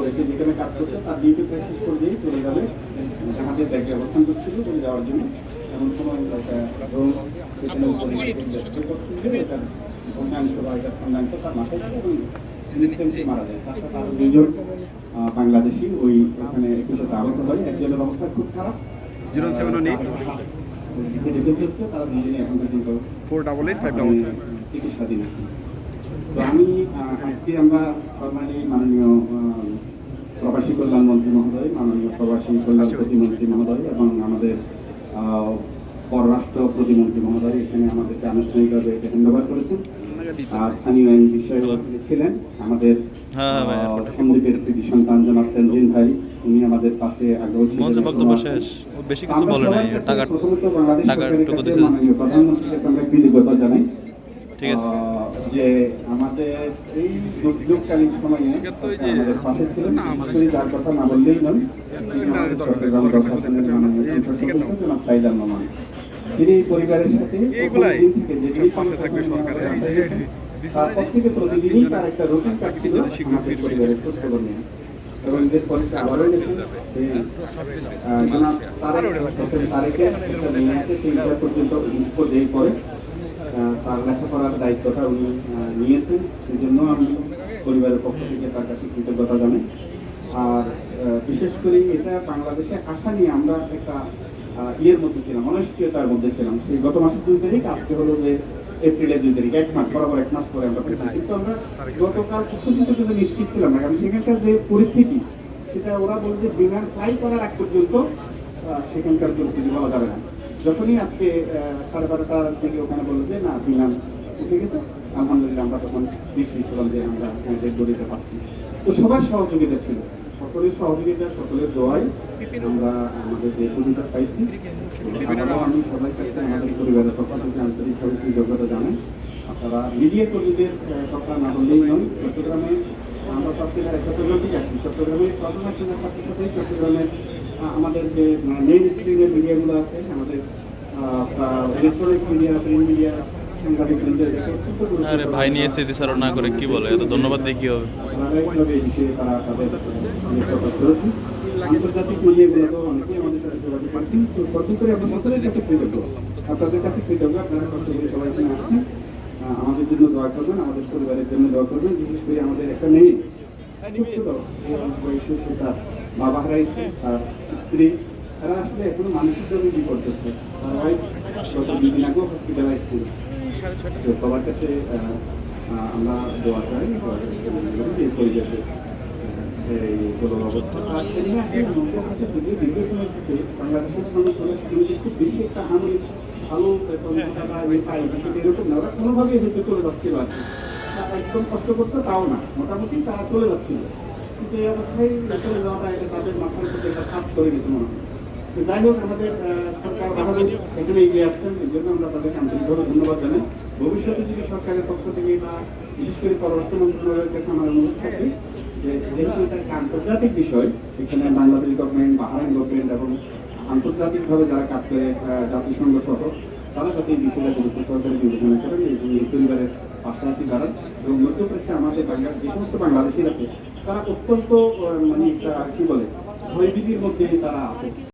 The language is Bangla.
তারপরে সে যেখানে কাজ করতো তার ডিউটি প্রায় শেষ করে দিয়ে চলে যাবে জাহাজের ব্যাগে অবস্থান করছিল চলে যাওয়ার জন্য। এমন সময় একটা ড্রোন সেখানে উপরে এটার ভগ্নাংশ বা এটার খন্ডাংশ তার মাথায় ছিল এবং ইনস্ট্যান্টলি মারা যায়। তার সাথে আরো দুইজন বাংলাদেশি ওই ওখানে একই সাথে আহত হয়। একজনের অবস্থা খুব খারাপ, তারা দুজনে এখন পর্যন্ত 488577 চিকিৎসাধীন আছে। তো আমি আজকে আমরা ফরমালি মাননীয় প্রবাসী কল্যাণ মন্ত্রী মহোদয়, মাননীয় প্রবাসী কল্যাণ প্রতিমন্ত্রী মহোদয় এবং আমাদের পররাষ্ট্র প্রতিমন্ত্রী মহোদয় এখানে আমাদেরকে আনুষ্ঠানিকভাবে ধন্যবাদ করেছেন। স্থানীয় আইন বিষয়ে ছিলেন আমাদের সন্দীপের কৃতি সন্তান জনাব তেনজিন ভাই, উনি আমাদের পাশে আগেও ছিলেন। বেশি কিছু বলে নাই, টাকা মাননীয় প্রধানমন্ত্রীর কাছে আমরা কৃতজ্ঞতা জানাই। ঠিক আছে, যে আমাদের এই দুর্যোগকালীন সময়ে আমাদের পাশে ছিলেন, যার কথা না বললেই নয়, চট্টগ্রাম প্রশাসনের মাননীয় জনাব সাইদার রহমান। তিনি পরিবারের সাথে তারপর থেকে প্রতিদিনই তার একটা রুটিন কাজ ছিল আমাদের পরিবারের খোঁজখবর নিয়ে। এবং এদের পরে আবারও গেছেন তারেকে নিয়ে আসে সেই পর্যন্ত পর্যায়ে পরে তার লেখাপড়ার দায়িত্বটা উনি নিয়েছেন। সেই জন্য আমি পরিবারের পক্ষ থেকে তার কাছে কৃতজ্ঞতা জানাই। আর বিশেষ করে এটা বাংলাদেশে আসা নিয়ে আমরা একটা ইয়ের মধ্যে ছিলাম, অনিশ্চয়তার মধ্যে ছিলাম। সেই গত মাসের 2 তারিখ, আজকে হলো যে এপ্রিলের 2 তারিখ, 1 মাস বরাবর 1 মাস পরে আমরা পেয়েছি। কিন্তু আমরা গতকাল পর্যন্ত কিন্তু নিশ্চিত ছিলাম না, কারণ সেখানকার যে পরিস্থিতি সেটা ওরা বলে যে বিমান ফ্লাই করার আগ পর্যন্ত সেখানকার পরিস্থিতি বলা যাবে না। যখনই আজকে 12:30টার দিকে ওখানে বললো যে না বিমান উঠে গেছে, আলহামদুলিল্লাহ আমরা তখন নিশ্চিত হলাম যে আমরা ডেড বডিতে পাচ্ছি। তো সবার সহযোগিতা ছিল, সকলের সহযোগিতা, সকলের দোয়ায় আমরা আমাদের যে সুবিধা পাইছি। আমি সবাই কাছে আমাদের পরিবারের পক্ষ থেকে আন্তরিকভাবে কৃতজ্ঞতা জানাই। আপনারা মিডিয়া কর্মীদের কথা না বললেই নয়, চট্টগ্রামে আমরা চট্টগ্রামেই আসি, চট্টগ্রামের ঘটনা শোনার সাথে সাথে চট্টগ্রামের আমাদের যে মেইন স্ট্রিমের মিডিয়াগুলো আছে, আমাদের ইলেকট্রনিক্স মিডিয়া, প্রিন্ট মিডিয়া, আরে ভাই নিয়ে স্মৃতিচারণ না করে কি বলে, এত ধন্যবাদ দিয়ে কি হবে। তারা তাদের আন্তর্জাতিক মিডিয়াগুলো অনেকেই আমাদের সাথে যোগাযোগ করছেন। তো প্রথম করে আমরা সকলের কাছে কৃতজ্ঞ, আপনাদের কাছে কৃতজ্ঞ। আপনারা কষ্ট করে সবাই এখানে আসছেন, আমাদের জন্য দোয়া করবেন, আমাদের পরিবারের জন্য দোয়া করবেন। বিশেষ করে আমাদের একটা মেয়ে খুব ছোট বয়সে সে তার বাবা হারাইছে, তার স্ত্রী, তারা আসলে এখনো মানসিকভাবে বিপর্যস্ত। তার ওয়াইফ গত 2 দিন আগেও হসপিটালাইজ ছিল। তো সবার কাছে আমরা দোয়া চাই পরিবেশে বাংলাদেশের খুব বেশি একটা আমি ভালো এরকম না, ওরা কোনোভাবেই হয়তো চলে যাচ্ছিল আর কি। একদম কষ্ট করতো তাও না, মোটামুটি তারা চলে যাচ্ছিল। কিন্তু এই অবস্থায় চলে যাওয়াটা এটা তাদের মাথার উপরে একটা ছাপ চলে গেছে মনে হয়। যাই হোক, আমাদের সরকার বাহাদুর এখানে এগিয়ে আসছেন, এই জন্য আমরা তাদেরকে আন্তরিকভাবে ধন্যবাদ জানাই। ভবিষ্যতে যদি সরকারের পক্ষ থেকে বা বিশেষ করে পররাষ্ট্র মন্ত্রণালয়ের কাছে আমার অনুরোধ থাকবে যে যেহেতু এটা একটা আন্তর্জাতিক বিষয়, এখানে বাংলাদেশ গভর্নমেন্ট, বাহরাইন গভর্নমেন্ট এবং আন্তর্জাতিকভাবে যারা কাজ করে জাতিসংঘ সহ, তারা যাতে এই বিষয়টা গুরুত্ব সহকারে বিবেচনা করেন এবং এই পরিবারের পাশাপাশি দাঁড়ান। এবং মধ্যপ্রাচ্যে আমাদের যে সমস্ত বাংলাদেশির আছে তারা অত্যন্ত মানে একটা কি বলে ভয়ভীতির মধ্যে তারা আছে।